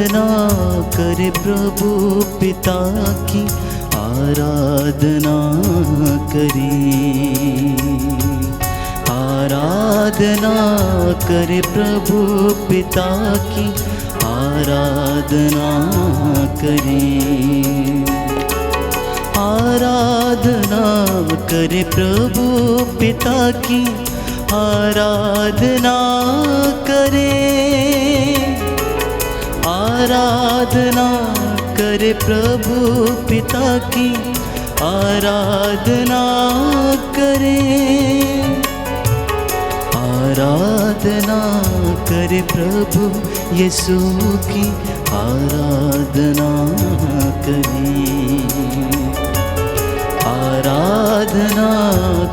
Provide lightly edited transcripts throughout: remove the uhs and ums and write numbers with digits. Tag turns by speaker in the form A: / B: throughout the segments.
A: आराधना करे प्रभु पिता की, आराधना करें। आराधना करे प्रभु पिता की, आराधना करें। आराधना करे प्रभु पिता की, आराधना करें। आराधना करे प्रभु पिता की, आराधना करें। आराधना करे प्रभु यीशु की, आराधना करें। आराधना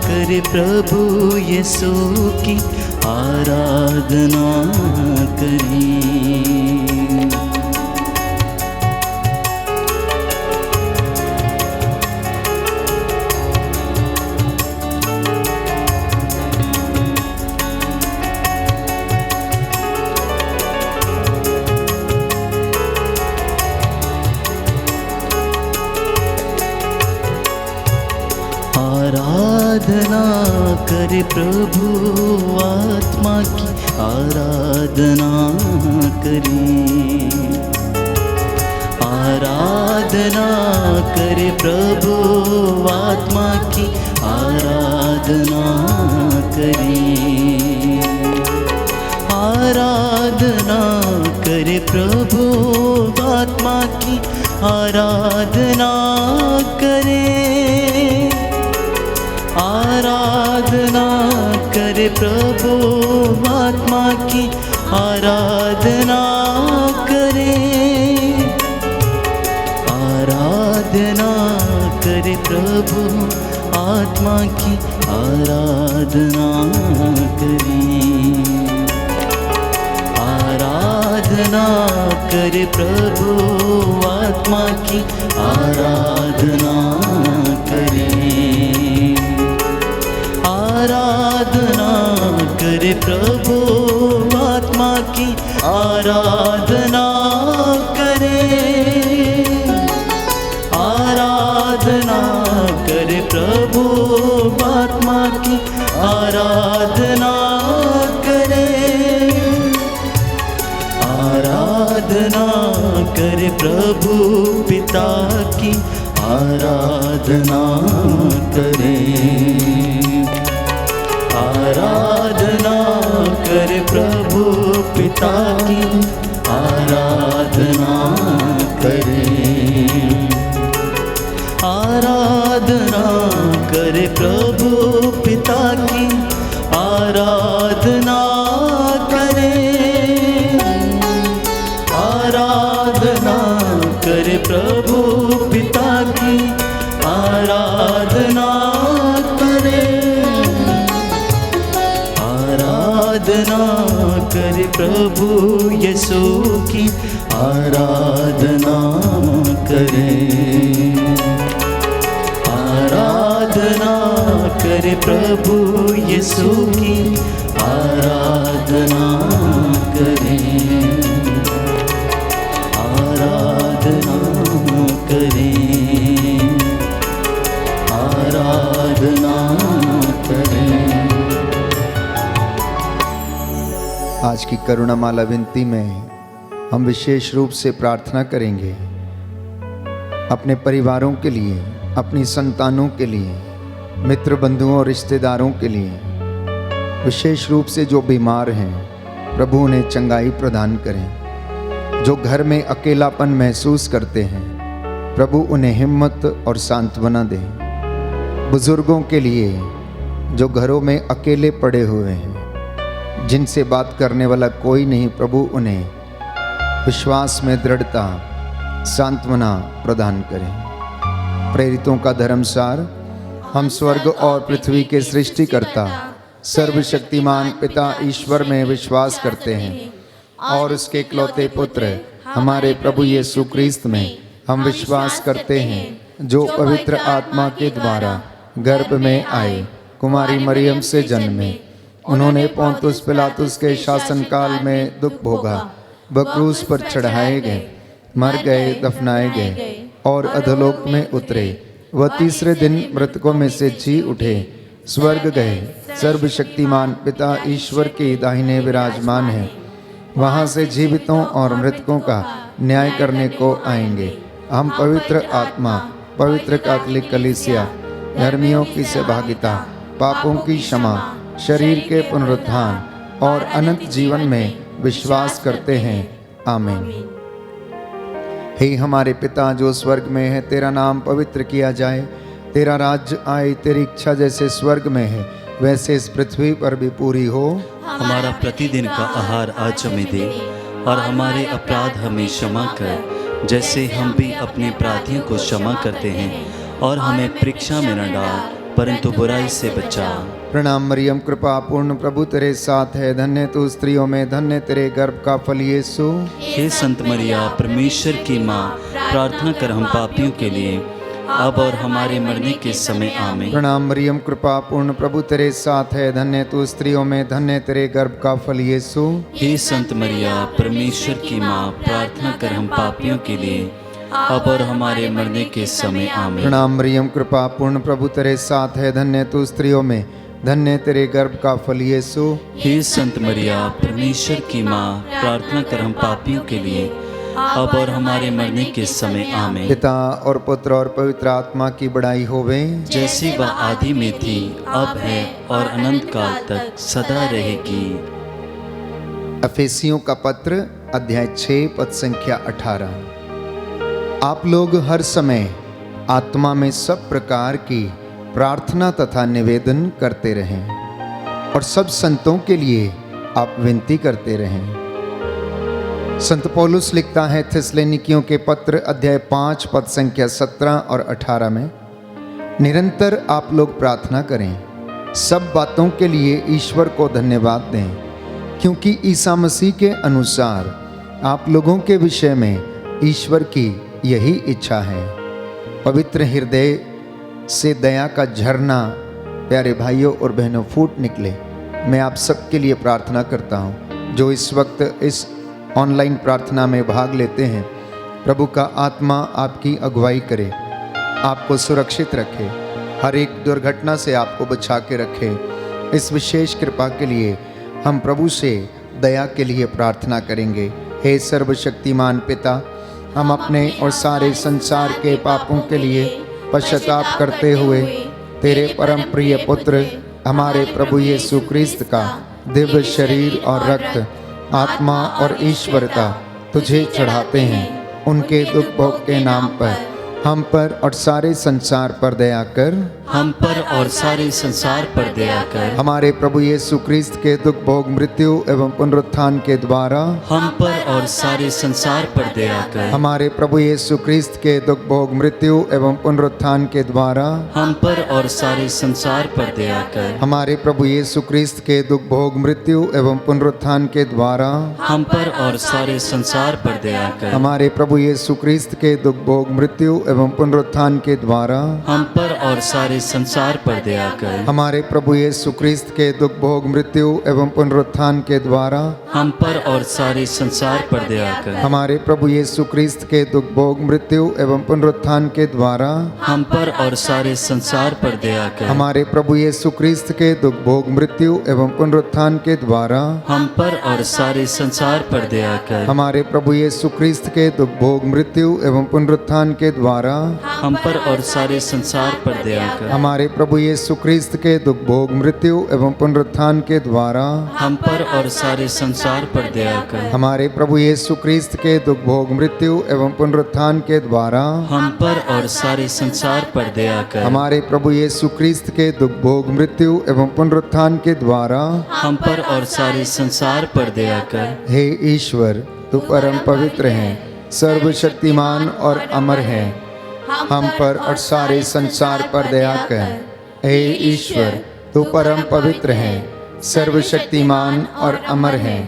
A: करे प्रभु यीशु की, आराधना करें। आराधना करे प्रभु आत्मा की, आराधना करें। आराधना करे प्रभु आत्मा की, आराधना करें। आराधना करे प्रभु आत्मा की, आराधना करें। आराधना करे प्रभु आत्मा की, आराधना करें। आराधना करे प्रभु आत्मा की, आराधना करें। आराधना करे प्रभु आत्मा की, आराधना करें। आराधना करे प्रभु आत्मा की, आराधना करें। आराधना करे प्रभु आत्मा की, आराधना करें। आराधना करे प्रभु पिता की, आराधना करें। आराधना करे प्रभु पिता की, आराधना करें। आराधना करे प्रभु पिता की, आराधना करें। आराधना करे प्रभु पिता की, आराधना करें। आराधना करे प्रभु यीशु की, आराधना करें। आराधना करे प्रभु यीशु की, आराधना करें। आराधना करें। आराधना करें।
B: आज की करुणामाला विनती में हम विशेष रूप से प्रार्थना करेंगे अपने परिवारों के लिए, अपनी संतानों के लिए, मित्र बंधुओं और रिश्तेदारों के लिए। विशेष रूप से जो बीमार हैं, प्रभु उन्हें चंगाई प्रदान करें। जो घर में अकेलापन महसूस करते हैं, प्रभु उन्हें हिम्मत और सांत्वना दें। बुजुर्गों के लिए जो घरों में अकेले पड़े हुए हैं, जिनसे बात करने वाला कोई नहीं, प्रभु उन्हें विश्वास में दृढ़ता, सांत्वना प्रदान करें। प्रेरितों का धर्मसार, हम स्वर्ग और पृथ्वी के सृष्टिकर्ता सर्वशक्तिमान पिता ईश्वर में विश्वास करते हैं और उसके इकलौते पुत्र हमारे प्रभु यीशु क्रिस्त में हम विश्वास करते हैं, जो पवित्र आत्मा के द्वारा गर्भ में आए, कुमारी मरियम से जन्मे। उन्होंने पोंतुस पिलातुस के शासनकाल में दुख भोगा, वह क्रूस पर चढ़ाए गए, मर गए, दफनाए गए और अधोलोक में उतरे। वह तीसरे दिन मृतकों में से जी उठे, स्वर्ग गए, सर्वशक्तिमान पिता ईश्वर के दाहिने विराजमान है। वहाँ से जीवितों और मृतकों का न्याय करने को आएंगे। हम पवित्र आत्मा, पवित्र कैथोलिक कलीसिया, धर्मियों की सहभागिता, पापों की क्षमा, शरीर के पुनरुत्थान और अनंत जीवन में विश्वास करते हैं। आमीन। हे हमारे पिता जो स्वर्ग में है, तेरा नाम पवित्र किया जाए, तेरा राज्य आए, तेरी इच्छा जैसे स्वर्ग में है वैसे इस पृथ्वी पर भी पूरी हो।
A: हमारा प्रतिदिन का आहार आज हमें दे और हमारे अपराध हमें क्षमा कर, जैसे हम भी अपने अपराधियों को क्षमा करते हैं, और हमें परीक्षा में न डाल परंतु बुराई से बचा।
B: प्रणाम मरियम, कृपा पूर्ण, प्रभु तेरे साथ है, धन्य तू स्त्रियों में, धन्य तेरे गर्भ का फल यीशु।
A: हे संत मरिया, परमेश्वर की माँ, प्रार्थना कर हम पापियों के लिए अब और हमारे मरने के समय आमीन।
B: प्रणाम मरियम, कृपा पूर्ण, प्रभु तेरे साथ है, धन्य तू स्त्रियों में, धन्य तेरे गर्भ का फल यीशु।
A: हे संत मरिया, परमेश्वर की माँ, प्रार्थना कर हम पापियों के लिए अब और हमारे मरने के समय आमीन।
B: प्रणाम मरियम, कृपा पूर्ण, प्रभु तेरे साथ है, धन्य तू स्त्रियों में, धन्य तेरे गर्भ का फल यीशु।
A: हे संत मरिया, परमेश्वर की माँ, प्रार्थना कर हम पापियों के लिए अब और हमारे मरने के समय आमीन।
B: पिता और पुत्र और पवित्र आत्मा की बड़ाई होवे,
A: जैसी वह आदि में थी, अब है और अनंत काल तक सदा रहेगी।
B: अफेसियों का पत्र अध्याय 6 पद संख्या 18। आप लोग हर समय आत्मा में सब प्रकार की प्रार्थना तथा निवेदन करते रहें और सब संतों के लिए आप विनती करते रहें। संत पौलुस लिखता है थिस्सलुनीकियों के पत्र अध्याय 5 पद संख्या 17 और 18 में, निरंतर आप लोग प्रार्थना करें, सब बातों के लिए ईश्वर को धन्यवाद दें, क्योंकि ईसा मसीह के अनुसार आप लोगों के विषय में ईश्वर की यही इच्छा है। पवित्र हृदय से दया का झरना प्यारे भाइयों और बहनों फूट निकले। मैं आप सबके लिए प्रार्थना करता हूँ जो इस वक्त इस ऑनलाइन प्रार्थना में भाग लेते हैं। प्रभु का आत्मा आपकी अगुवाई करे, आपको सुरक्षित रखे, हर एक दुर्घटना से आपको बचा के रखे। इस विशेष कृपा के लिए हम प्रभु से दया के लिए प्रार्थना करेंगे। हे सर्वशक्तिमान पिता, हम अपने और सारे संसार के पापों के लिए पश्चाताप करते हुए तेरे परम प्रिय पुत्र हमारे प्रभु यीशु क्रिस्त का दिव्य शरीर और रक्त, आत्मा और ईश्वरता तुझे चढ़ाते हैं। उनके दुख भोग के नाम पर हम पर और सारे संसार पर दया कर।
A: हम पर और सारे संसार पर दया कर।
B: हमारे प्रभु यीशु क्रिस्त के दुख भोग मृत्यु एवं पुनरुत्थान के द्वारा
A: हम पर और सारे संसार पर दया कर।
B: हमारे प्रभु यीशु क्रिस्त के दुख भोग मृत्यु एवं पुनरुत्थान के द्वारा
A: हम पर और सारे संसार पर दया कर।
B: हमारे प्रभु यीशु क्रिस्त के दुख भोग मृत्यु एवं पुनरुत्थान के द्वारा
A: हम पर और सारे संसार पर दया कर।
B: हमारे प्रभु यीशु क्रिस्त के दुख भोग मृत्यु एवं पुनरुत्थान के द्वारा
A: हम पर और सारे संसार पर दया कर।
B: हमारे प्रभु यीशु क्रिस्त के दुख भोग मृत्यु एवं पुनरुत्थान के द्वारा
A: हम पर और सारे संसार पर दया कर।
B: हमारे प्रभु यीशु क्रिस्त के दुख भोग मृत्यु एवं पुनरुत्थान के द्वारा
A: हम पर और सारे संसार पर दया कर।
B: हमारे प्रभु यीशु क्रिस्त के दुख भोग मृत्यु एवं पुनरुत्थान के द्वारा
A: हम पर और सारे संसार पर दया कर।
B: हमारे प्रभु यीशु क्रिस्त के दुख भोग मृत्यु एवं पुनरुत्थान के द्वारा
A: हम पर और सारे संसार पर दया कर।
B: हमारे प्रभु यीशु क्रिस्त के दुख भोग मृत्यु एवं पुनरुत्थान के द्वारा
A: हम पर और सारे संसार पर दया कर।
B: हमारे प्रभु यीशु क्रिस्त के दुख भोग मृत्यु एवं पुनरुत्थान के द्वारा
A: हम पर और सारे संसार पर दया कर।
B: हमारे प्रभु यीशु क्रिस्त के दुख भोग मृत्यु एवं पुनरुत्थान के द्वारा
A: हम पर और सारे संसार पर दया कर।
B: हे ईश्वर, तू परम पवित्र है, सर्वशक्तिमान और अमर है, हम पर और सारे संसार पर दया कर। हे ईश्वर, तू परम पवित्र है, सर्वशक्तिमान और अमर है,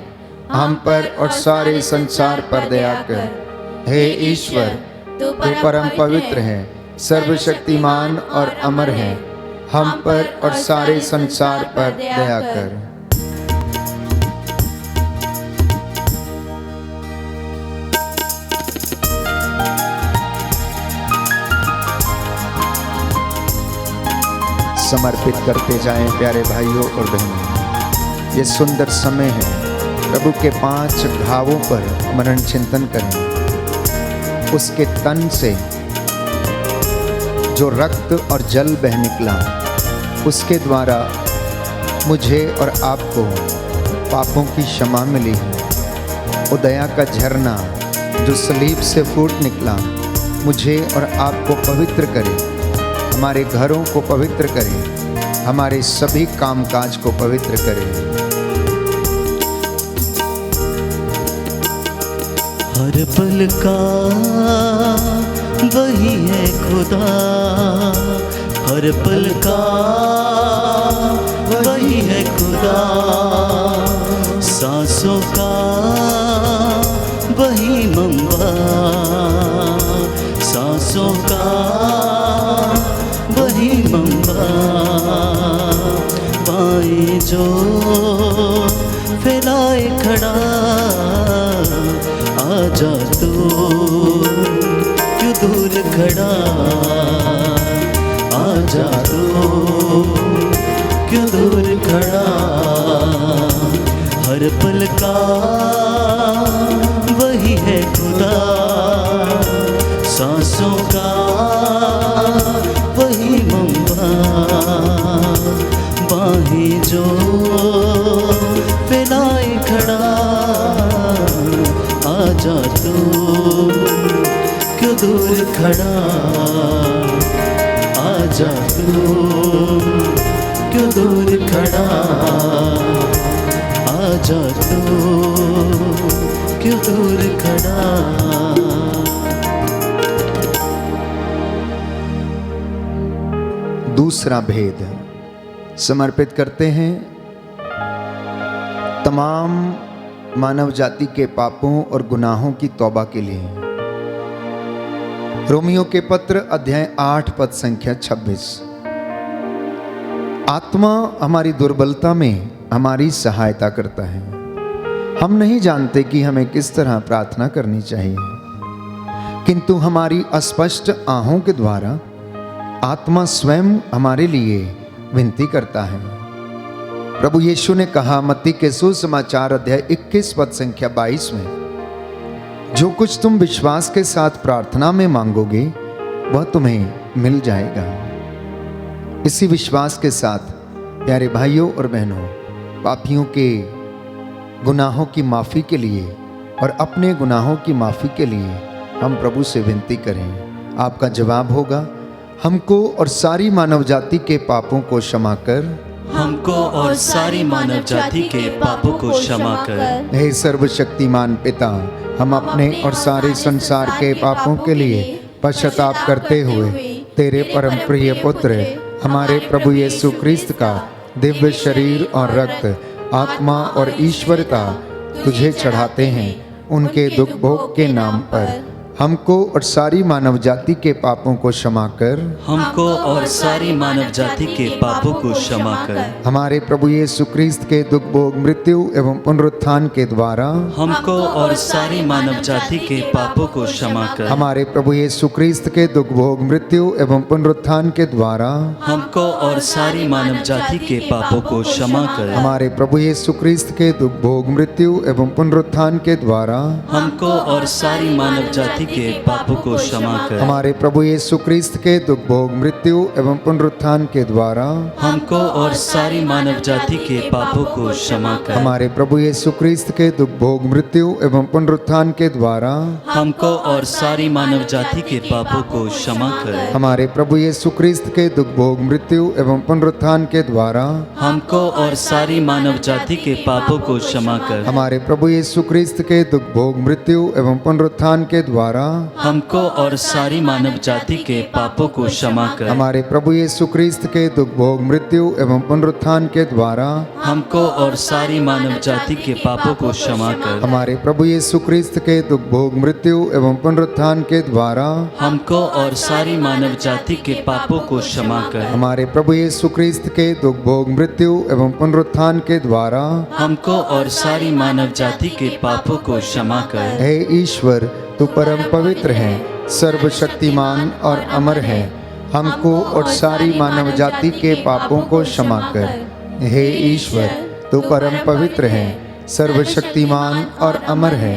B: हम पर और सारे संसार पर दया कर। हे ईश्वर, तू परम पवित्र है, सर्वशक्तिमान और अमर है, हम पर और सारे संसार पर दया कर। समर्पित करते जाएं प्यारे भाइयों और बहनों। ये सुंदर समय है, प्रभु के 5 घावों पर मनन चिंतन करें। उसके तन से जो रक्त और जल बह निकला, उसके द्वारा मुझे और आपको पापों की क्षमा मिली है। वो दया का झरना जो सलीब से फूट निकला, मुझे और आपको पवित्र करे, हमारे घरों को पवित्र करे, हमारे सभी कामकाज को पवित्र करे।
A: हर पल का वही है खुदा, हर पल का वही है खुदा, सांसों का वही मंबा, सांसों का वही मंबा, बाएं जो फैलाए खड़ा, आजा तू क्यों दूर खड़ा, आजा तू क्यों दूर खड़ा, हर पल का वही है खुदा, सांसों का वही मंबा, बाहें जो फैलाए खड़ा, आजा तू क्यों दूर खड़ा, आजा तू क्यों दूर खड़ा, आजा तू क्यों दूर खड़ा।
B: दूसरा भेद समर्पित करते हैं तमाम मानव जाति के पापों और गुनाहों की तौबा के लिए। रोमियो के पत्र अध्याय 8 पद संख्या 26। आत्मा हमारी दुर्बलता में हमारी सहायता करता है। हम नहीं जानते कि हमें किस तरह प्रार्थना करनी चाहिए, किंतु हमारी अस्पष्ट आहों के द्वारा आत्मा स्वयं हमारे लिए विनती करता है। प्रभु यीशु ने कहा मत्ती के सुसमाचार अध्याय 21 पद संख्या 22 में, जो कुछ तुम विश्वास के साथ प्रार्थना में मांगोगे वह तुम्हें मिल जाएगा। इसी विश्वास के साथ प्यारे भाइयों और बहनों, पापियों के गुनाहों की माफ़ी के लिए और अपने गुनाहों की माफ़ी के लिए हम प्रभु से विनती करें। आपका जवाब होगा, हमको और सारी मानव जाति के पापों को क्षमा कर,
A: हमको और सारी मानव जाति के पापों को क्षमा कर।
B: हे सर्वशक्तिमान पिता, हम अपने और सारे संसार के पापों के लिए पश्चाताप करते हुए तेरे परम प्रिय पुत्र हमारे प्रभु यीशु क्रिस्त का दिव्य शरीर और रक्त, आत्मा और ईश्वरता तुझे चढ़ाते हैं। उनके दुख भोग के नाम पर हमको और सारी मानव जाति के पापों को क्षमा कर,
A: हमको और सारी मानव जाति के पापों को क्षमा कर।
B: हमारे प्रभु यीशु क्रिस्त के दुख भोग मृत्यु एवं पुनरुत्थान के द्वारा
A: हमको और सारी मानव जाति के पापों को क्षमा कर।
B: हमारे प्रभु यीशु क्रिस्त के दुख भोग मृत्यु एवं पुनरुत्थान के द्वारा
A: हमको और सारी मानव जाति के पापों को क्षमा कर।
B: हमारे प्रभु यीशु क्रिस्त के दुख भोग मृत्यु एवं पुनरुत्थान के द्वारा
A: हमको और सारी मानव जाति के पापों को क्षमा कर।
B: हमारे प्रभु यीशु क्रिस्त के दुख भोग मृत्यु एवं पुनरुत्थान के द्वारा
A: हमको और सारी मानव जाति के पापों को क्षमा कर।
B: हमारे प्रभु यीशु क्रिस्त के दुख भोग मृत्यु एवं पुनरुत्थान के द्वारा
A: हमको और सारी मानव जाति के पापों को क्षमा कर।
B: हमारे प्रभु यीशु क्रिस्त के दुख भोग मृत्यु एवं पुनरुत्थान के द्वारा
A: हमको और सारी मानव जाति के पापों को क्षमा कर।
B: हमारे प्रभु यीशु क्रिस्त के दुख भोग मृत्यु एवं पुनरुत्थान के द्वारा
A: हमको और सारी मानव जाति के पापों को क्षमा कर।
B: हमारे प्रभु यीशु क्रिस्त के दुख भोग मृत्यु एवं पुनरुत्थान के द्वारा
A: हमको और सारी मानव जाति के पापों को क्षमा कर।
B: हमारे प्रभु यीशु क्रिस्त के दुख भोग मृत्यु एवं पुनरुत्थान के द्वारा
A: हमको और सारी मानव जाति के पापों को क्षमा कर।
B: हमारे प्रभु यीशु क्रिस्त के दुख भोग मृत्यु एवं पुनरुत्थान के द्वारा
A: हमको और सारी मानव जाति के पापों को क्षमा कर।
B: हे ईश्वर, तू परम पवित्र है, सर्वशक्तिमान और अमर है। हमको और सारी मानव जाति के पापों को क्षमा कर। हे ईश्वर, तू परम पवित्र है, सर्वशक्तिमान और अमर है,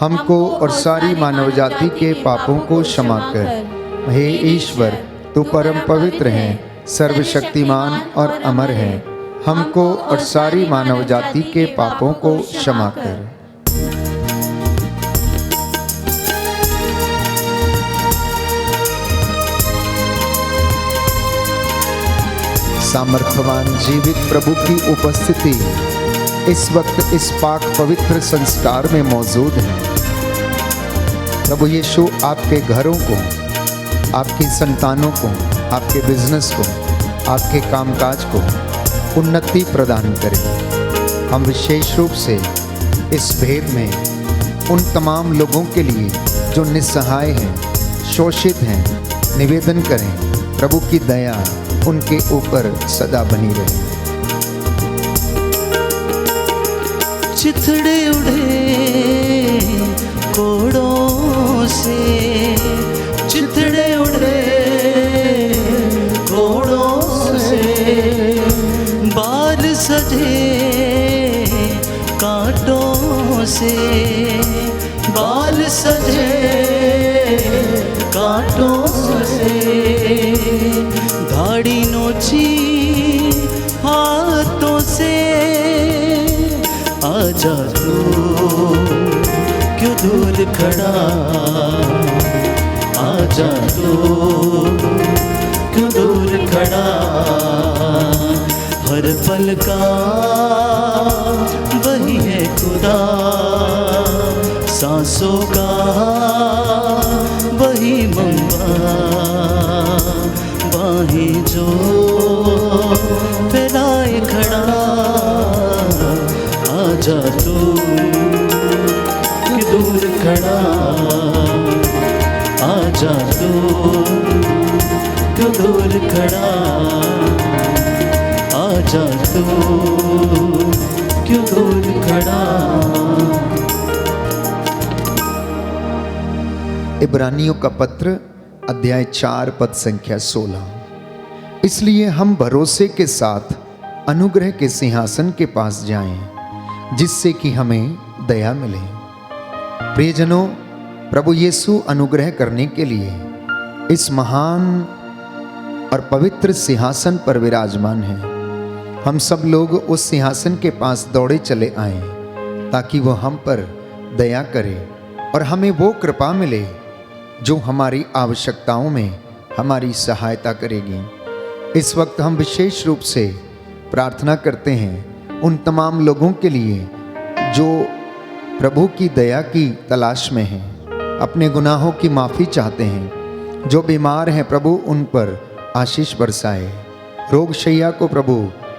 B: हमको और सारी मानव जाति के पापों को क्षमा कर। हे ईश्वर, तू परम पवित्र है, सर्वशक्तिमान और अमर है, हमको और सारी मानव जाति के पापों को क्षमा कर। सामर्थ्यवान जीवित प्रभु की उपस्थिति इस वक्त इस पाक पवित्र संस्कार में मौजूद है। प्रभु यीशु आपके घरों को, आपकी संतानों को, आपके बिजनेस को, आपके कामकाज को उन्नति प्रदान करें। हम विशेष रूप से इस भेद में उन तमाम लोगों के लिए जो निस्सहाय हैं, शोषित हैं, निवेदन करें प्रभु की दया उनके ऊपर सदा बनी रहे।
A: चिथड़े उड़े कोड़ों से, चिथड़े उड़े कोड़ों से, बाल सजे कांटों से, बाल सजे कांटों से, दाढ़ी नोची हाथों से, आजा तू क्यों दूर खड़ा, आजा तू क्यों दूर खड़ा, हर पल का वही है खुदा, सांसों का वही मंबा, बाहें जो फैलाए खड़ा, आजा तू कि दूर खड़ा, आजा तू क्यों दूर खड़ा, आजा तू क्यों दूर खड़ा।
B: इब्रानियों का पत्र अध्याय 4 पद संख्या 16। इसलिए हम भरोसे के साथ अनुग्रह के सिंहासन के पास जाएं, जिससे कि हमें दया मिले। प्रियजनों, प्रभु यीशु अनुग्रह करने के लिए इस महान और पवित्र सिंहासन पर विराजमान है। हम सब लोग उस सिंहासन के पास दौड़े चले आए ताकि वह हम पर दया करे और हमें वो कृपा मिले जो हमारी आवश्यकताओं में हमारी सहायता करेगी। इस वक्त हम विशेष रूप से प्रार्थना करते हैं उन तमाम लोगों के लिए जो प्रभु की दया की तलाश में हैं, अपने गुनाहों की माफ़ी चाहते हैं, जो बीमार हैं प्रभु उन पर आशीष बरसाए, रोगशैया को प्रभु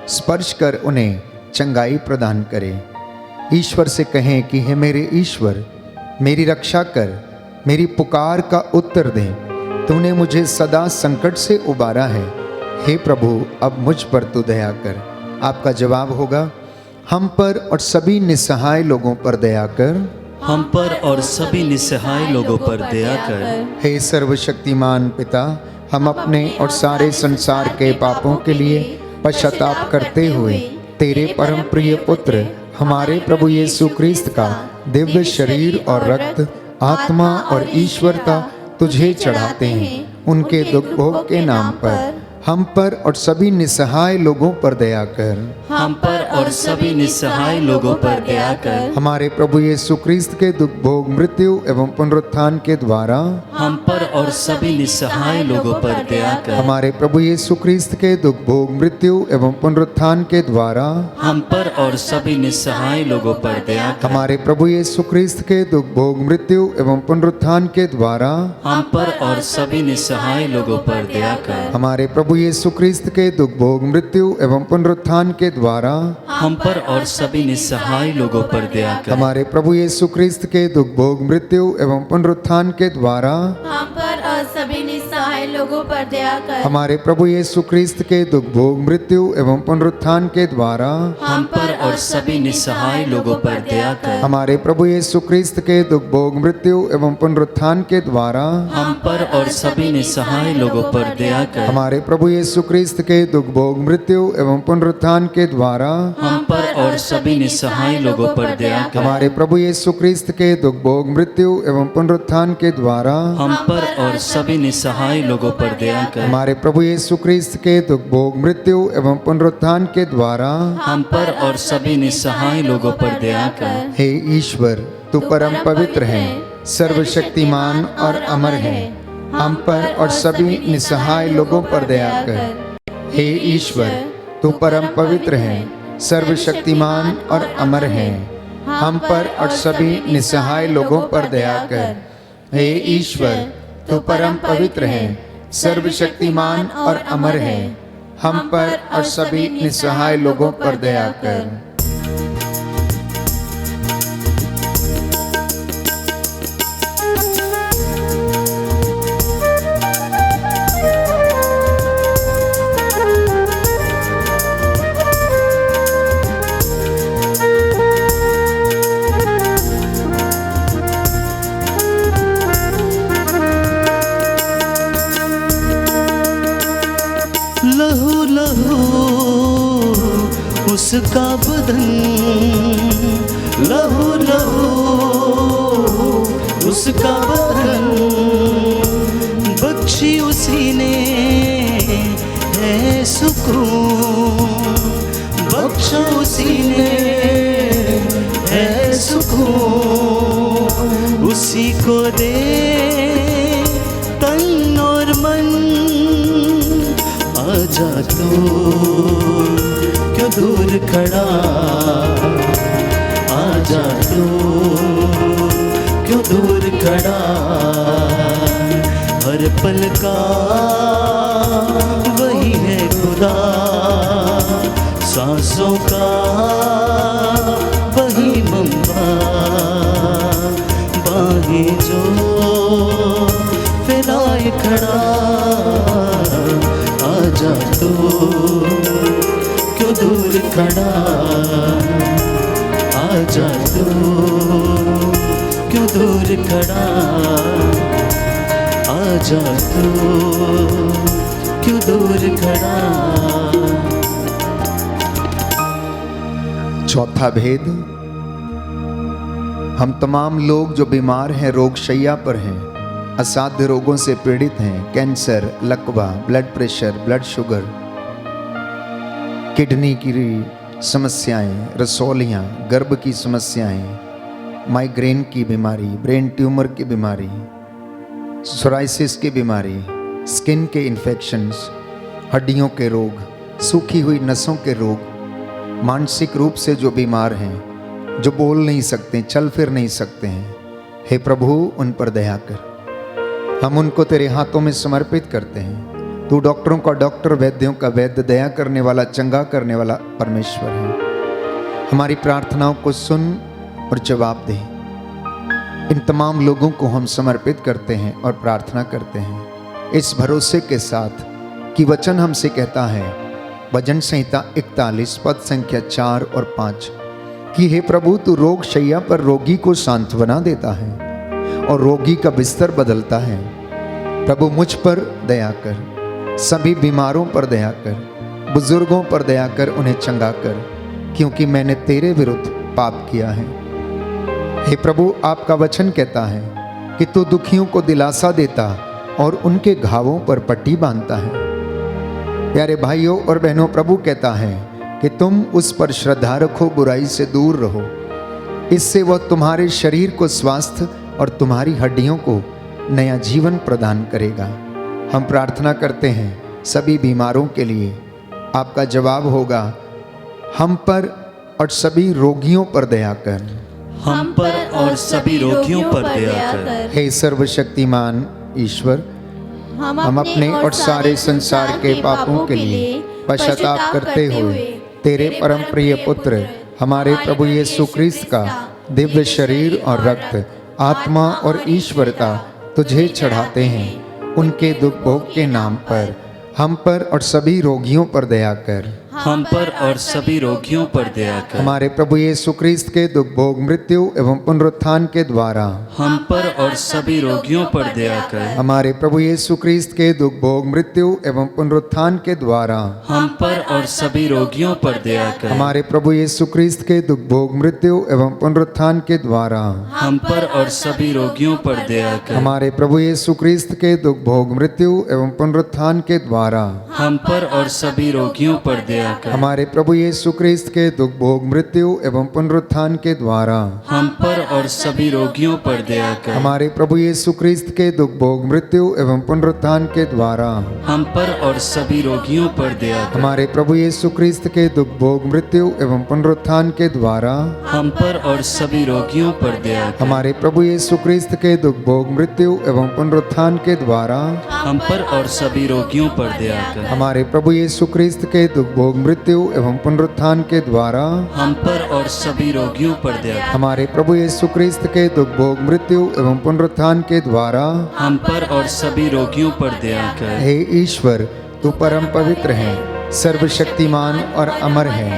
B: स्पर्श कर उन्हें चंगाई प्रदान करे। ईश्वर से कहें कि हे मेरे ईश्वर, मेरी रक्षा कर, मेरी पुकार का उत्तर दे, तूने मुझे सदा संकट से उबारा है, हे प्रभु अब मुझ पर तू दया कर। आपका जवाब होगा, हम पर और सभी निस्सहाय लोगों पर दया कर,
A: हम पर और सभी निस्सहाय लोगों पर दया कर।
B: हे सर्वशक्तिमान पिता, हम अपने और सारे संसार के पापों के लिए पश्चाताप करते हुए तेरे परम प्रिय पुत्र हमारे प्रभु यीशु क्रिस्त का दिव्य शरीर और रक्त, आत्मा और ईश्वरता तुझे चढ़ाते हैं। उनके दुख भोग के नाम पर हम पर और सभी निस्सहाय लोगों पर दया कर,
A: हम पर और सभी निस्सहाय लोगों पर दया कर।
B: हमारे प्रभु यीशु क्रिस्त के दुख भोग, मृत्यु एवं पुनरुत्थान के द्वारा
A: हम पर और सभी निस्सहाय लोगों पर दया कर।
B: हमारे प्रभु यीशु क्रिस्त के दुख भोग, मृत्यु एवं पुनरुत्थान के द्वारा
A: हम पर और सभी निस्सहाय लोगों पर दया कर।
B: हमारे प्रभु यीशु क्रिस्त के दुख भोग, मृत्यु एवं पुनरुत्थान के द्वारा
A: हम पर और सभी निस्सहाय लोगों पर दया कर।
B: हमारे प्रभु यीशु क्रिस्त के दुख भोग, मृत्यु एवं पुनरुत्थान के द्वारा
A: हम पर और सभी निस्सहाय लोगों पर दया कर।
B: हमारे प्रभु यीशु क्रिस्त के दुख भोग, मृत्यु एवं पुनरुत्थान के द्वारा
C: हम पर और सभी निस्सहाय निसहाय लोगों पर दया कर।
B: हमारे प्रभु यीशु क्रिस्त के दुख भोग मृत्यु एवं पुनरुत्थान के द्वारा
A: हम पर और सभी निसहाय लोगों पर दया कर।
B: हमारे प्रभु यीशु क्रिस्त के दुख भोग मृत्यु एवं पुनरुत्थान के द्वारा
A: हम पर और सभी निसहाय लोगों पर दया कर।
B: हमारे प्रभु यीशु क्रिस्त के दुख भोग मृत्यु एवं पुनरुत्थान के द्वारा
A: हम पर और सभी निसहाय लोगों पर दया कर।
B: हमारे प्रभु यीशु क्रिस्त के दुख भोग मृत्यु एवं पुनरुत्थान के द्वारा
A: हम पर और सभी निसहाय लोगों पर दया कर।
B: हमारे प्रभु यीशु क्रिस्त के दुख भोग मृत्यु एवं पुनरुत्थान के द्वारा
A: हम पर और सभी निसहाय लोगों पर दया कर।
B: हे ईश्वर, तू परम पवित्र है, सर्वशक्तिमान और अमर है, हम पर और सभी निसहाय लोगों पर दया कर। हे ईश्वर, तू परम पवित्र है, सर्वशक्तिमान और अमर है, हम पर और सभी निसहाय लोगों पर दया कर। हे ईश्वर, तू परम पवित्र है, सर्वशक्तिमान और अमर है, हम पर और सभी निसहाय लोगों पर दया कर।
A: लहू लहू उसका बदन, लहू लहू उसका बदन, बख्शी उसी ने है सुकून, बख्शा उसी ने है सुकून, उसी को दे तन और मन। आजा तो क्यों दूर खड़ा, आजा तो क्यों दूर खड़ा, हर पल का वही है खुदा, सांसों का वही मम्मा, बाहें जो फैलाए खड़ा। आजा तो क्यों दूर खड़ा, आजा तो क्यों दूर खड़ा, आजा तो क्यों दूर खड़ा।
B: चौथा भेद, हम तमाम लोग जो बीमार हैं, रोग शैया पर हैं, असाध्य रोगों से पीड़ित हैं, कैंसर, लकवा, blood pressure, blood sugar, kidney की समस्याएं, रसौलियाँ, गर्भ की समस्याएं, माइग्रेन की बीमारी, ब्रेन ट्यूमर की बीमारी, सोराइसिस की बीमारी, स्किन के इन्फेक्शंस, हड्डियों के रोग, सूखी हुई नसों के रोग, मानसिक रूप से जो बीमार हैं, जो बोल नहीं सकते, चल फिर नहीं सकते हैं, हे प्रभु उन पर दया कर। हम उनको तेरे हाथों में समर्पित करते हैं। तू डॉक्टरों का डॉक्टर, वैद्यों का वैद्य, दया करने वाला, चंगा करने वाला परमेश्वर है। हमारी प्रार्थनाओं को सुन और जवाब दे। इन तमाम लोगों को हम समर्पित करते हैं और प्रार्थना करते हैं इस भरोसे के साथ कि वचन हमसे कहता है, भजन संहिता 41 पद संख्या 4 और 5, कि हे प्रभु तू रोग शैया पर रोगी को सांत्वना देता है और रोगी का बिस्तर बदलता है। प्रभु मुझ पर दया कर, सभी बीमारों पर दया कर, बुजुर्गों पर दया कर, उन्हें चंगा कर, क्योंकि मैंने तेरे विरुद्ध पाप किया है। हे प्रभु आपका वचन कहता है कि तू दुखियों को दिलासा देता और उनके घावों पर पट्टी बांधता है। प्यारे भाइयों और बहनों, प्रभु कहता है कि तुम उस पर श्रद्धा रखो, बुराई से दूर रहो, इससे वह तुम्हारे शरीर को स्वास्थ्य और तुम्हारी हड्डियों को नया जीवन प्रदान करेगा। हम प्रार्थना करते हैं सभी बीमारों के लिए, आपका जवाब होगा, हम पर और सभी रोगियों पर दया कर,
A: हम पर और सभी रोगियों पर दया कर।
B: हे सर्वशक्तिमान ईश्वर, हम अपने और सारे संसार के पापों के लिए पश्चाताप करते हुए तेरे परम प्रिय पुत्र हमारे प्रभु यीशु क्रिस्त का दिव्य शरीर और रक्त, आत्मा और ईश्वरता तुझे चढ़ाते हैं उनके दुख भोग के नाम पर हम पर और सभी रोगियों पर दया कर।
A: हम पर और सभी रोगियों पर दया कर।
B: हमारे प्रभु यीशु क्रिस्त के दुख भोग मृत्यु एवं पुनरुत्थान के द्वारा
A: हम पर और सभी रोगियों पर दया कर।
B: हमारे प्रभु यीशु क्रिस्त के दुख भोग मृत्यु एवं पुनरुत्थान के द्वारा
A: हम पर और सभी रोगियों पर दया कर।
B: हमारे प्रभु यीशु क्रिस्त के दुख भोग मृत्यु एवं पुनरुत्थान के द्वारा
A: हम पर और सभी रोगियों पर दया कर।
B: हमारे प्रभु यीशु क्रिस्त के दुख भोग मृत्यु एवं पुनरुत्थान के द्वारा
A: हम पर और सभी रोगियों पर दया कर।
B: हमारे प्रभु यीशु क्रिस्त के दुख भोग मृत्यु एवं पुनरुत्थान के द्वारा
A: हम पर और सभी रोगियों पर दया कर।
B: हमारे प्रभु यीशु क्रिस्त के दुख भोग मृत्यु एवं पुनरुत्थान के द्वारा
A: हम पर और सभी रोगियों पर दया कर।
B: हमारे प्रभु यीशु क्रिस्त के दुख भोग मृत्यु एवं पुनरुत्थान के द्वारा
A: हम पर और सभी रोगियों पर दया कर।
B: हमारे प्रभु यीशु क्रिस्त के दुख भोग मृत्यु एवं पुनरुत्थान के द्वारा
A: हम पर और सभी रोगियों पर दया कर।
B: हमारे प्रभु यीशु क्रिस्त के दुख भोग मृत्यु एवं पुनरुत्थान के द्वारा
A: हम पर और सभी रोगियों पर दया कर।
B: हमारे प्रभु यीशु क्रिस्त के दुख भोग मृत्यु एवं पुनरुत्थान के द्वारा
A: हम पर और सभी रोगियों पर दया कर।
B: हे ईश्वर, तू परम पवित्र है, सर्वशक्तिमान और अमर है,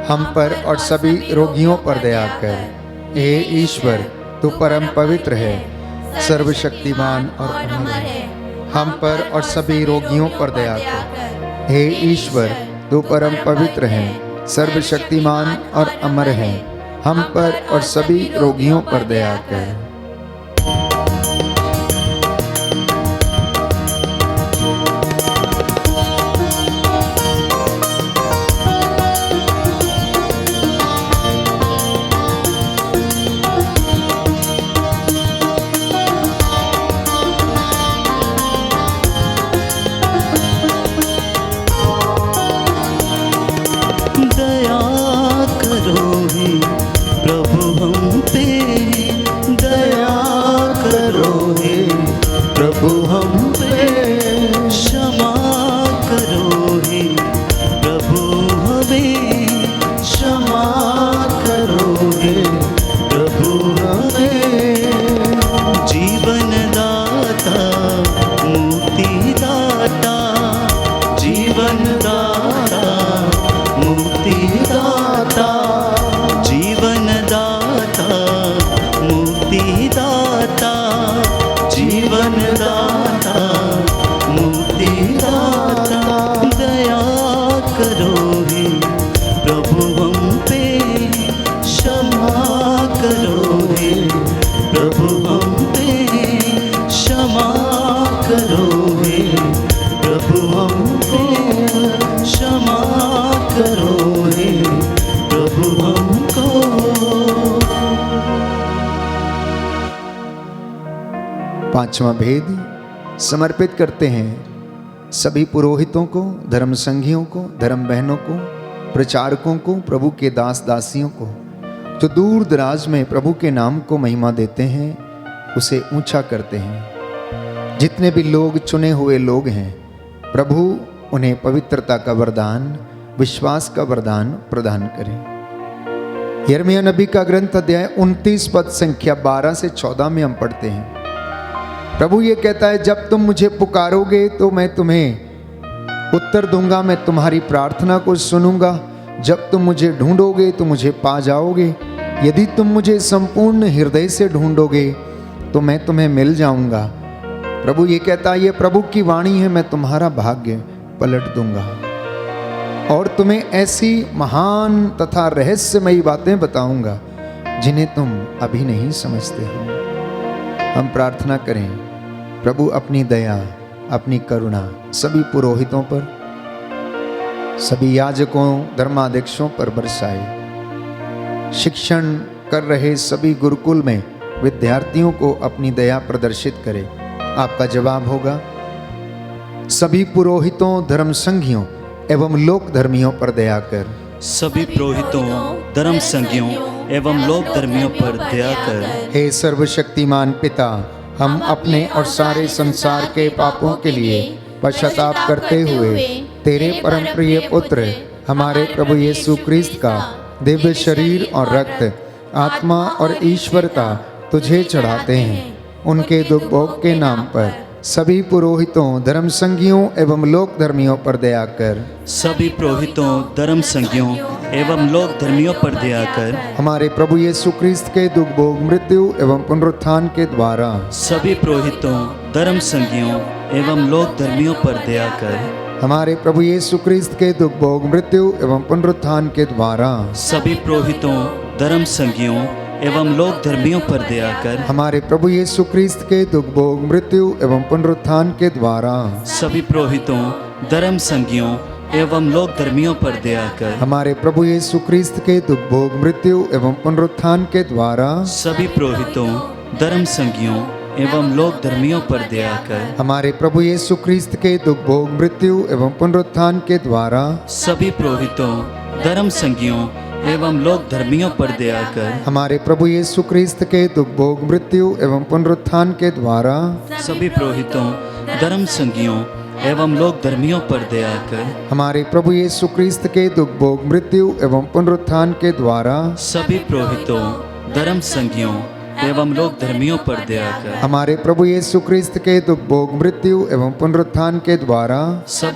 B: हम पर और सभी रोगियों पर दया कर। हे ईश्वर, तू परम पवित्र है, सर्वशक्तिमान और अमर है, हम पर और सभी रोगियों पर दया कर। हे ईश्वर, तू परम पवित्र है, सर्वशक्तिमान और अमर है, हम पर और सभी रोगियों पर दया कर।
A: प्रभु हम पे क्षमा करो हे प्रभु हमें क्षमा करो हे प्रभु हमें जीवन दाता मुक्ति दाता जीवन दाता मुक्ति दाता जीवन दाता मुक्ति दाता जीवन दाता मुक्ति दाता दया करो हे प्रभु हम पे क्षमा करो हे प्रभु हम पे क्षमा करो हे प्रभु हम पे क्षमा करो हे प्रभु हमको।
B: पांचवा भेद समर्पित करते हैं सभी पुरोहितों को, धर्म संघियों को, धर्म बहनों को, प्रचारकों को, प्रभु के दास दासियों को जो दूर दराज में प्रभु के नाम को महिमा देते हैं, उसे ऊंचा करते हैं। जितने भी लोग चुने हुए लोग हैं, प्रभु उन्हें पवित्रता का वरदान, विश्वास का वरदान प्रदान करें। यिर्मयाह नबी का ग्रंथ अध्याय 29 पद संख्या 12 से 14 में हम पढ़ते हैं। प्रभु ये कहता है, जब तुम मुझे पुकारोगे तो मैं तुम्हें उत्तर दूंगा, मैं तुम्हारी प्रार्थना को सुनूंगा। जब तुम मुझे ढूंढोगे तो मुझे पा जाओगे। यदि तुम मुझे संपूर्ण हृदय से ढूंढोगे तो मैं तुम्हें मिल जाऊंगा। प्रभु ये कहता है, ये प्रभु की वाणी है, मैं तुम्हारा भाग्य पलट दूंगा और तुम्हें ऐसी महान तथा रहस्यमयी बातें बताऊंगा जिन्हें तुम अभी नहीं समझते हो। हम प्रार्थना करें, प्रभु अपनी दया, अपनी करुणा सभी पुरोहितों पर, सभी याजकों, धर्माध्यक्षों पर बरसाए। शिक्षण कर रहे सभी गुरुकुल में विद्यार्थियों को अपनी दया प्रदर्शित करे। आपका जवाब होगा, सभी पुरोहितों, धर्म संघियों एवं लोक धर्मियों पर दया कर।
A: सभी पुरोहितों, धर्म संघियों एवं लोक धर्मियों पर दया कर।
B: हे सर्वशक्तिमान पिता, हम अपने और सारे संसार के पापों के लिए पश्चाताप करते हुए तेरे परम प्रिय पुत्र हमारे प्रभु यीशु क्रिस्त का दिव्य शरीर और रक्त, आत्मा और ईश्वरता तुझे चढ़ाते हैं। उनके दुख भोग के नाम पर सभी पुरोहितों, धर्म संगियों एवं लोक धर्मियों पर दया कर।
A: सभी पुरोहितों, धर्म संगियों एवं लोक धर्मियों पर दया कर।
B: हमारे प्रभु यीशु क्रिस्त के दुख भोग मृत्यु एवं पुनरुत्थान के द्वारा
A: सभी पुरोहितों, धर्म संगियों एवं लोक धर्मियों पर दया कर।
B: हमारे प्रभु यीशु क्रिस्त के दुख भोग मृत्यु एवं पुनरुत्थान के द्वारा
A: सभी पुरोहितों, धर्म संगियों एवं लोक धर्मियों पर दया कर।
B: हमारे प्रभु यीशु क्रिस्त के दुख भोग मृत्यु एवं पुनरुत्थान के द्वारा
A: सभी पुरोहितों, धर्म संगियों एवं लोक धर्मियों पर दया कर।
B: हमारे प्रभु यीशु क्रिस्त के दुख भोग मृत्यु एवं पुनरुत्थान के द्वारा
A: सभी पुरोहितों, धर्म संगियों एवं लोक धर्मियों पर दया कर।
B: हमारे प्रभु यीशु क्रिस्त के दुख भोग मृत्यु एवं पुनरुत्थान के द्वारा
A: सभी पुरोहितों, धर्म संगियों एवं लोक धर्मियों पर दया कर।
B: हमारे प्रभु यीशु क्रिस्त के दुख भोग मृत्यु एवं पुनरुत्थान के द्वारा
A: सभी पुरोहितों, धर्म संगियों एवं लोक धर्मियों पर दया कर।
B: हमारे प्रभु यीशु क्रिस्त के दुख भोग मृत्यु एवं पुनरुत्थान के द्वारा
A: सभी पुरोहितों, धर्म संगियों एवं लोक धर्मियों पर दया कर।
B: हमारे प्रभु यीशु क्रिस्त के दुख भोग मृत्यु एवं पुनरुत्थान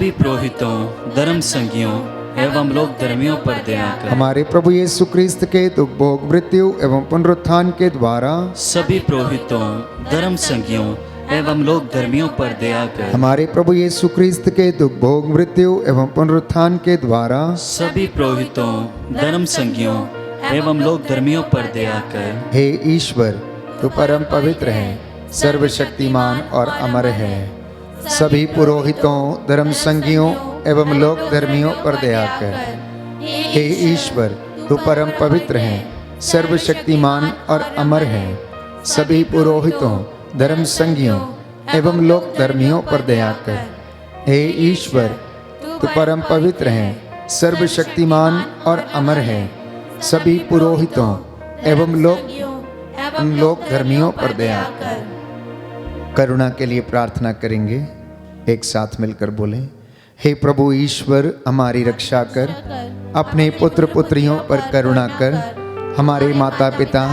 B: के द्वारा
A: सभी पुरोहितों, धर्म संगियों एवं लोक धर्मियों पर दया कर।
B: हमारे प्रभु यीशु क्रिस्त के दुख भोग मृत्यु एवं पुनरुत्थान के द्वारा
A: सभी पुरोहितों, धर्म संगियों एवं लोक धर्मियों पर दया कर।
B: हमारे प्रभु यीशु क्रिस्त के दुख भोग मृत्यु एवं पुनरुत्थान के द्वारा
A: सभी पुरोहितों, धर्म संगियों एवं लोक धर्मियों पर दया कर।
B: हे ईश्वर, तू परम पवित्र है, सर्वशक्तिमान और अमर है। सभी पुरोहितों, धर्म संगियों एवं लोक धर्मियों पर दया कर। हे ईश्वर, तू परम पवित्र है, सर्वशक्तिमान और अमर है। सभी पुरोहितों, धर्म संगियों एवं लोक धर्मियों पर दया कर। हे ईश्वर, तू परम पवित्र है, सर्वशक्तिमान और अमर है। सभी पुरोहितों एवं लोक धर्मियों पर दया कर। करुणा के लिए प्रार्थना करेंगे, एक साथ मिलकर बोलें। हे प्रभु ईश्वर, हमारी रक्षा कर, अपने पुत्र पुत्रियों पर करुणा कर। हमारे माता पिता,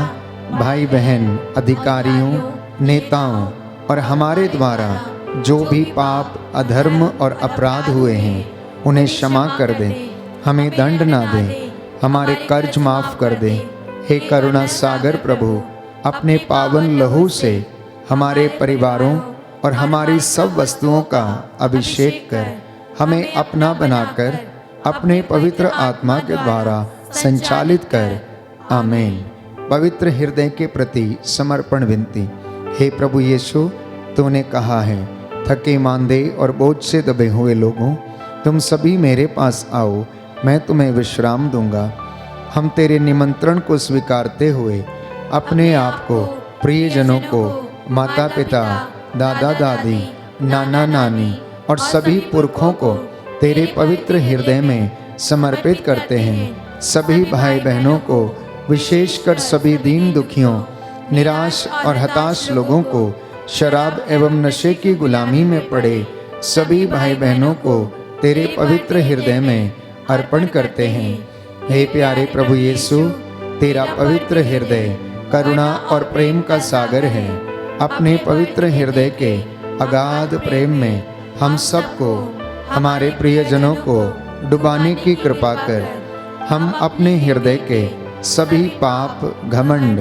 B: भाई बहन, अधिकारियों, नेताओं और हमारे द्वारा जो भी पाप, अधर्म और अपराध हुए हैं उन्हें क्षमा कर दे, हमें दंड ना दे, हमारे कर्ज माफ कर दे। हे करुणा सागर प्रभु, अपने पावन लहू से हमारे परिवारों और हमारी सब वस्तुओं का अभिषेक कर, हमें अपना बनाकर अपने पवित्र आत्मा के द्वारा संचालित कर। आमीन। पवित्र हृदय के प्रति समर्पण विनती। हे प्रभु यीशु, तूने कहा है, थके मांदे और बोझ से दबे हुए लोगों, तुम सभी मेरे पास आओ, मैं तुम्हें विश्राम दूंगा। हम तेरे निमंत्रण को स्वीकारते हुए अपने आप को, प्रियजनों को, माता पिता, दादा दादी, नाना नानी और सभी पुरखों को तेरे पवित्र हृदय में समर्पित करते हैं। सभी भाई बहनों को, विशेषकर सभी दीन दुखियों, निराश और हताश लोगों को, शराब एवं नशे की गुलामी में पड़े सभी भाई बहनों को तेरे पवित्र हृदय में अर्पण करते हैं। हे प्यारे प्रभु यीशु, तेरा पवित्र हृदय करुणा और प्रेम का सागर है। अपने पवित्र हृदय के अगाध प्रेम में हम सबको, हमारे प्रियजनों को डुबाने की कृपा कर। हम अपने हृदय के सभी पाप, घमंड,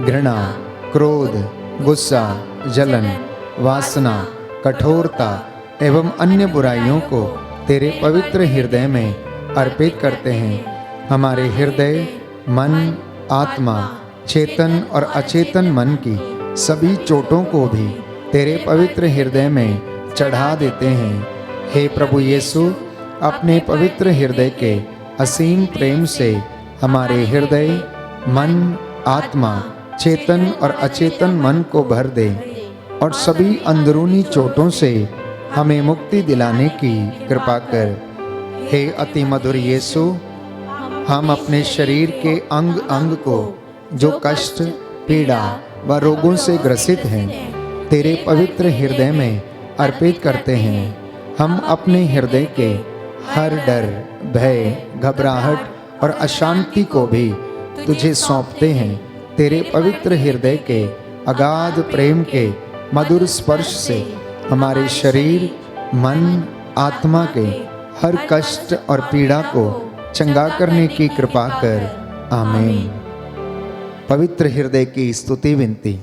B: घृणा, क्रोध, गुस्सा, जलन, वासना, कठोरता एवं अन्य बुराइयों को तेरे पवित्र हृदय में अर्पित करते हैं। हमारे हृदय, मन, आत्मा, चेतन और अचेतन मन की सभी चोटों को भी तेरे पवित्र हृदय में चढ़ा देते हैं। हे प्रभु यीशु, अपने पवित्र हृदय के असीम प्रेम से हमारे हृदय, मन, आत्मा, चेतन और अचेतन मन को भर दे और सभी अंदरूनी चोटों से हमें मुक्ति दिलाने की कृपा कर। हे अति मधुर यीशु, हम अपने शरीर के अंग अंग को जो कष्ट, पीड़ा व रोगों से ग्रसित हैं, तेरे पवित्र हृदय में अर्पित करते हैं। हम अपने हृदय के हर डर, भय, घबराहट और अशांति को भी तुझे सौंपते हैं। तेरे पवित्र हृदय के अगाध प्रेम के मधुर स्पर्श से हमारे शरीर, मन, आत्मा के हर कष्ट और पीड़ा को चंगा करने की कृपा कर। आमीन। पवित्र हृदय की स्तुति विनती।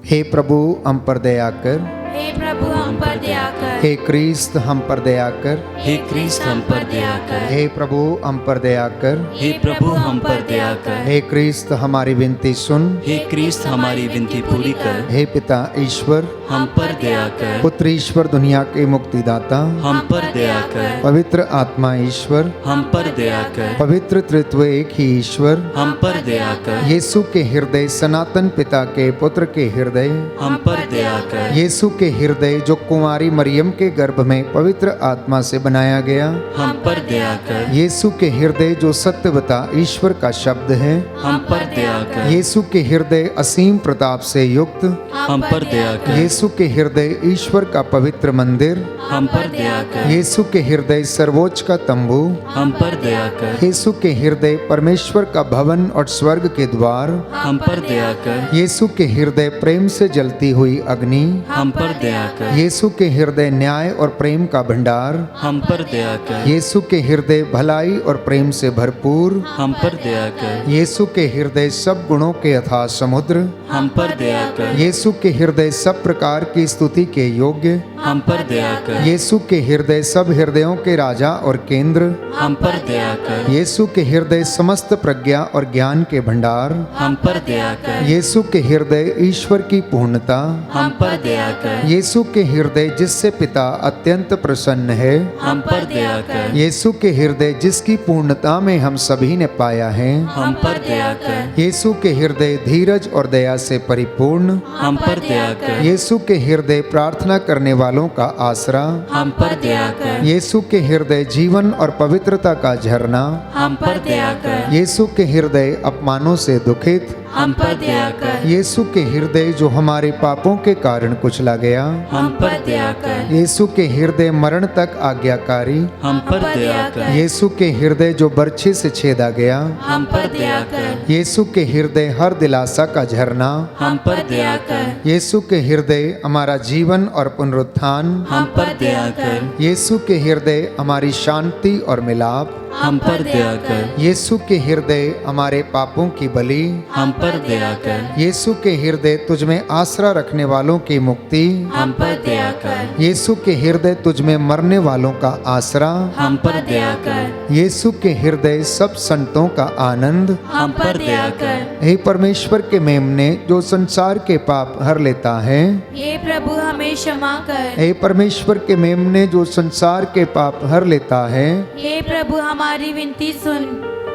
B: हे प्रभु हम पर दया कर,
C: हे प्रभु हम पर दया कर,
B: हे क्रिस्त हम पर दया कर,
A: हे क्रिस्त हम पर दया कर,
B: हे प्रभु हम पर दया कर,
A: हे प्रभु हम पर दया कर,
B: हे क्रिस्त हमारी विनती सुन,
A: हे क्रिस्त हमारी विनती पूरी कर,
B: हे पिता ईश्वर
A: हम पर दया कर,
B: पुत्र ईश्वर दुनिया के मुक्तिदाता,
A: हम पर दया कर,
B: पवित्र आत्मा ईश्वर,
A: हम पर दया कर,
B: पवित्र त्रित्व एक ही ईश्वर,
A: हम पर दया कर,
B: यीशु के हृदय, सनातन पिता के पुत्र के हृदय,
A: हम पर दया कर,
B: यीशु के हृदय जो कुंवारी मरियम के गर्भ में पवित्र आत्मा से बनाया गया,
A: हम पर दया कर,
B: यीशु के हृदय जो सत्यवता ईश्वर का शब्द है,
A: हम पर दया कर,
B: यीशु के हृदय असीम प्रताप से युक्त,
A: हम पर दया कर,
B: यीशु के हृदय ईश्वर का पवित्र मंदिर,
A: हम पर दया कर,
B: यीशु के हृदय सर्वोच्च का तंबू,
A: हम पर दया कर,
B: यीशु के हृदय परमेश्वर का भवन और स्वर्ग के द्वार,
A: हम पर दया कर,
B: यीशु के हृदय प्रेम से जलती हुई अग्नि,
A: हम पर दया कर,
B: यीशु के हृदय न्याय और प्रेम का भंडार,
A: हम पर दया कर,
B: यीशु के हृदय भलाई और प्रेम से भरपूर,
A: हम पर दया कर,
B: यीशु के हृदय सब गुणों के अथाह समुद्र,
A: हम पर दया कर,
B: यीशु के हृदय सब प्रकार की स्तुति के योग्य,
A: हम पर दया कर,
B: यीशु के हृदय सब हृदयों के राजा और केंद्र,
A: हम पर दया कर,
B: यीशु के हृदय समस्त प्रज्ञा और ज्ञान के भंडार,
A: हम पर दया कर,
B: यीशु के हृदय ईश्वर की पूर्णता,
A: हम पर दया कर,
B: यीशु के हृदय जिससे पिता अत्यंत प्रसन्न है,
A: हम पर दया कर,
B: यीशु के हृदय जिसकी पूर्णता में हम सभी ने पाया है,
A: हम पर दया कर,
B: यीशु के हृदय धीरज और दया से परिपूर्ण,
A: हम पर दया कर,
B: यीशु के हृदय प्रार्थना करने वालों का आसरा,
A: हम पर दया कर,
B: यीशु के हृदय जीवन और पवित्रता का झरना,
A: हम पर दया कर,
B: यीशु के हृदय अपमानों से दुखित,
A: हम पर दया कर,
B: यीशु के हृदय जो हमारे पापों के कारण कुचला गया,
A: हम पर दया कर,
B: यीशु के हृदय मरण तक आज्ञाकारी,
A: हम पर दया कर,
B: यीशु के हृदय जो बर्छी से छेदा गया,
A: हम पर दया कर,
B: यीशु के हृदय हर दिलासा का झरना,
A: हम पर दया कर,
B: यीशु के हृदय हमारा जीवन और पुनरुत्थान,
A: हम पर दया कर,
B: यीशु के हृदय हमारी शांति और मिलाप,
A: हम पर दया कर,
B: यीशु के हृदय हमारे पापों की बलि,
A: हम पर दया कर,
B: यीशु के हृदय तुझ में आसरा रखने वालों की मुक्ति,
A: हम पर दया कर,
B: यीशु के हृदय तुझ में मरने वालों का आसरा,
A: हम पर दया कर,
B: यीशु के हृदय सब संतों का आनंद,
A: हम पर दया कर,
B: हे परमेश्वर के मेमने जो संसार के पाप हर लेता है,
C: हे प्रभु हमें क्षमा कर,
B: हे परमेश्वर के मेमने जो संसार के पाप हर लेता है,
C: हे प्रभु हमारी विनती सुन,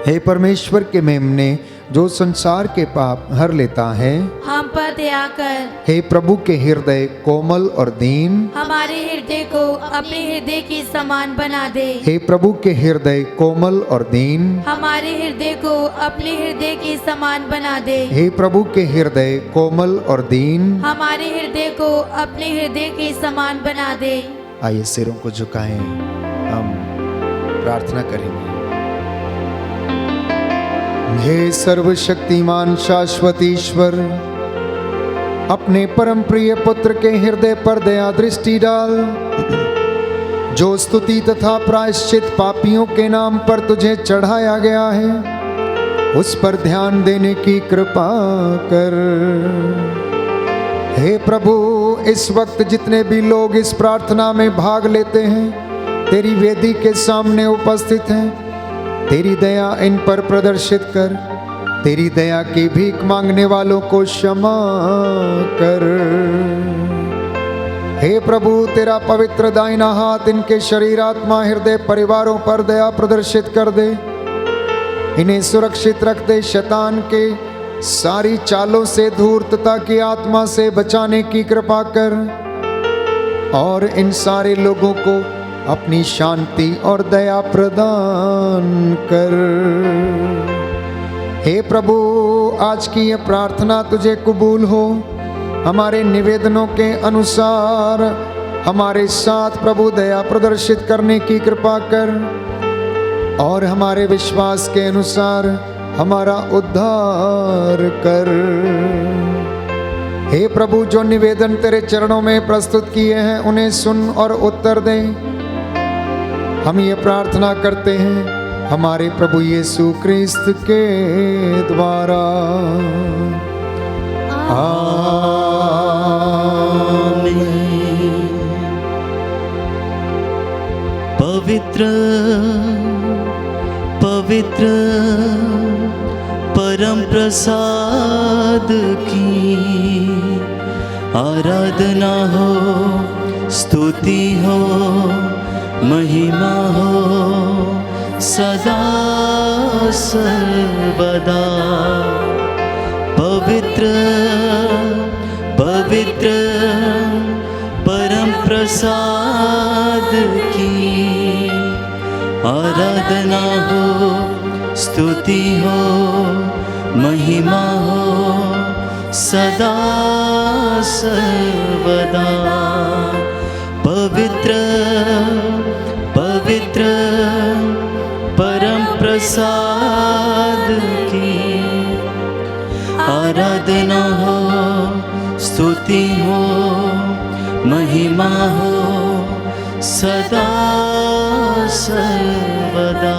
B: हे परमेश्वर के मेमने जो संसार के पाप हर लेता है,
C: हम पर दया कर,
B: हे प्रभु के हृदय कोमल और दीन,
C: हमारे हृदय को अपने हृदय के समान बना दे,
B: हे प्रभु के हृदय कोमल और दीन,
C: हमारे हृदय को अपने हृदय के समान बना दे,
B: हे प्रभु के हृदय कोमल और दीन।
C: हमारे हृदय को अपने हृदय के समान बना दे।
B: आइए सिरों को झुकाएं, हम प्रार्थना करेंगे। हे सर्वशक्तिमान शाश्वत ईश्वर, अपने परम प्रिय पुत्र के हृदय पर दया दृष्टि डाल, जो स्तुति तथा प्रायश्चित पापियों के नाम पर तुझे चढ़ाया गया है, उस पर ध्यान देने की कृपा कर। हे प्रभु, इस वक्त जितने भी लोग इस प्रार्थना में भाग लेते हैं, तेरी वेदी के सामने उपस्थित हैं, तेरी दया इन पर प्रदर्शित कर। तेरी दया की भीख मांगने वालों को क्षमा कर। हे प्रभु, तेरा पवित्र दाहिना हाथ इनके शरीर, आत्मा, हृदय, परिवारों पर दया प्रदर्शित कर दे। इन्हें सुरक्षित रख दे, शैतान के सारी चालों से, धूर्तता की आत्मा से बचाने की कृपा कर, और इन सारे लोगों को अपनी शांति और दया प्रदान कर। हे प्रभु, आज की ये प्रार्थना तुझे कबूल हो। हमारे निवेदनों के अनुसार हमारे साथ प्रभु दया प्रदर्शित करने की कृपा कर, और हमारे विश्वास के अनुसार हमारा उद्धार कर। हे प्रभु, जो निवेदन तेरे चरणों में प्रस्तुत किए हैं उन्हें सुन और उत्तर दे। हम ये प्रार्थना करते हैं हमारे प्रभु यीशु क्रिस्त के द्वारा। आमीन।
A: पवित्र पवित्र परम प्रसाद की आराधना हो, स्तुति हो, महिमा हो सदा सर्वदा। पवित्र पवित्र परम प्रसाद की आराधना हो, स्तुति हो, महिमा हो सदा सर्वदा। पवित्र पवित्र परम प्रसाद की आराधना हो, स्तुति हो, महिमा हो सदा सर्वदा।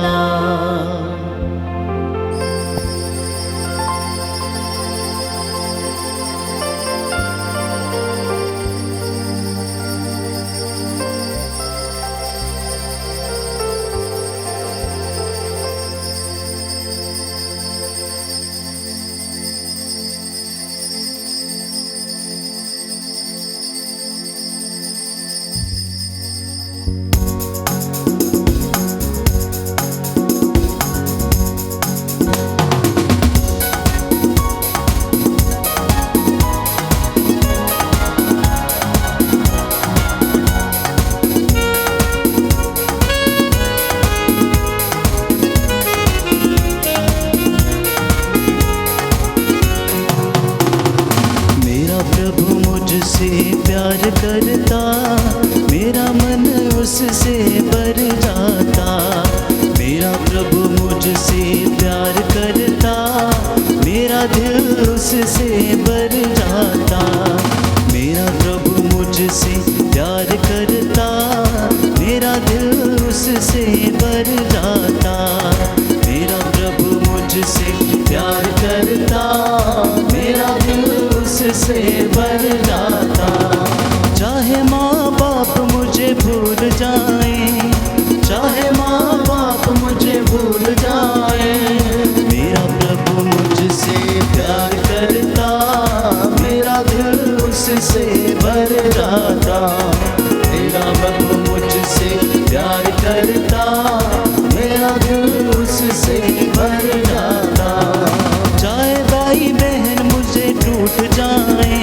A: प्यार करता, मेरा मन उससे भर जाता। मेरा प्रभु मुझसे प्यार करता, मेरा दिल उससे भर जाता। मेरा प्रभु मुझसे प्यार करता, मेरा दिल उससे भर जाता। मेरा प्रभु मुझसे प्यार करता, मेरा दिल उससे भर जाता। चाहे माँ बाप मुझे भूल जाए, चाहे माँ बाप मुझे भूल जाए, मेरा प्रभु मुझसे प्यार करता, मेरा दिल उससे भर जाता। मेरा प्रभु मुझसे प्यार करता, मेरा दिल उससे भर जाता। चाहे भाई बहन मुझे टूट जाए,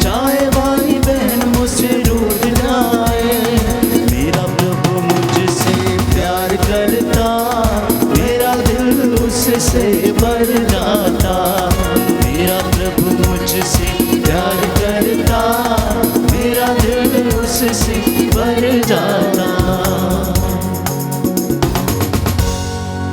A: चाहे भाई बहन मुझसे रूठ जाए, मेरा प्रभु मुझसे प्यार करता, मेरा दिल उससे भर जाता। मेरा प्रभु मुझसे प्यार करता, मेरा दिल उससे भर जाता।